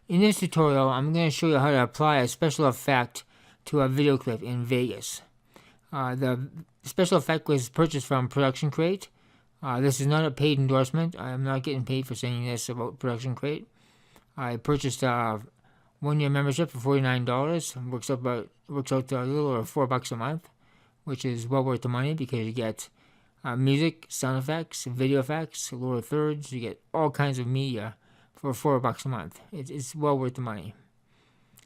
In this tutorial, I'm going to show you how to apply a special effect to a video clip in Vegas. The special effect was purchased from Production Crate. This is not a paid endorsement. I'm not getting paid for saying this about Production Crate. I purchased a one-year membership for $49. Works out to a little over $4 a month, which is well worth the money because you get music, sound effects, video effects, lower thirds. You get all kinds of media for $4 a month. It's well worth the money.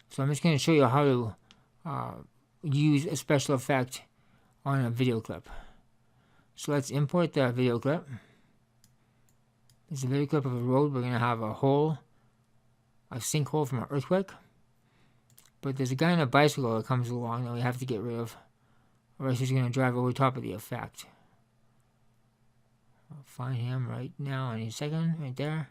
So I'm just going to show you how to use a special effect on a video clip. So let's import the video clip. This is a video clip of a road. We're going to have a sinkhole from an earthquake. But there's a guy on a bicycle that comes along that we have to get rid of, or else he's going to drive over top of the effect. I'll find him right now, any second, right there.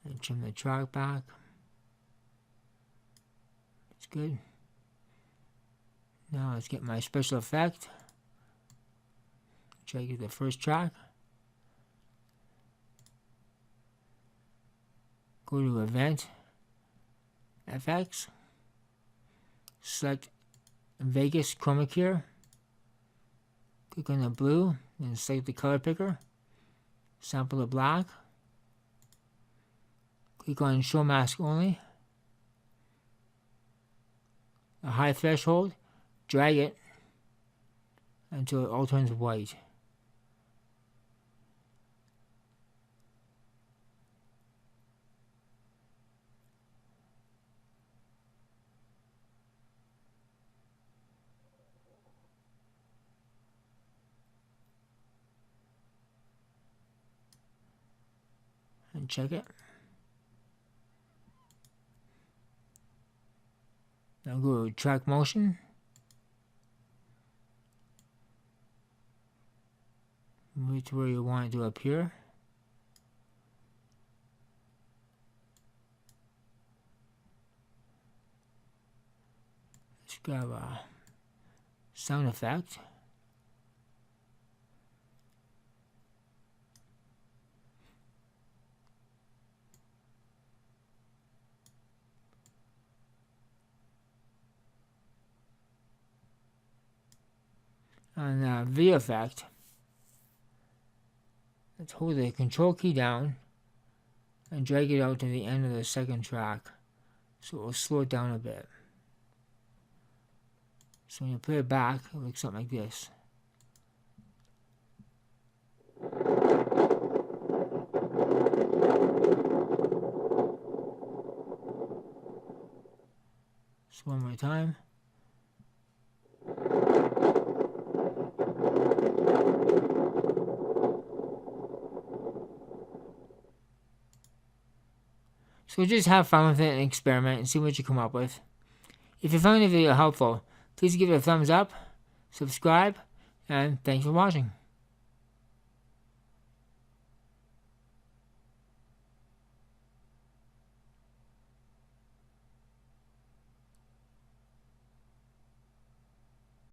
And trim the track back. It's good. Now let's get my special effect. Try to get the first track. Go to Event, FX. Select Vegas Chroma Key. Click on the blue and select the color picker. Sample the black. Click on Show Mask Only. A high threshold. Drag it until it all turns white. And check it. Now go to Track Motion. Move to where you want it to appear. Let's grab a sound effect. On video effect, let's hold the control key down and drag it out to the end of the second track, so it will slow it down a bit. So when you play it back, it looks something like this. So one more time. So just have fun with it and experiment and see what you come up with. If you found the video helpful, please give it a thumbs up, subscribe, and thanks for watching.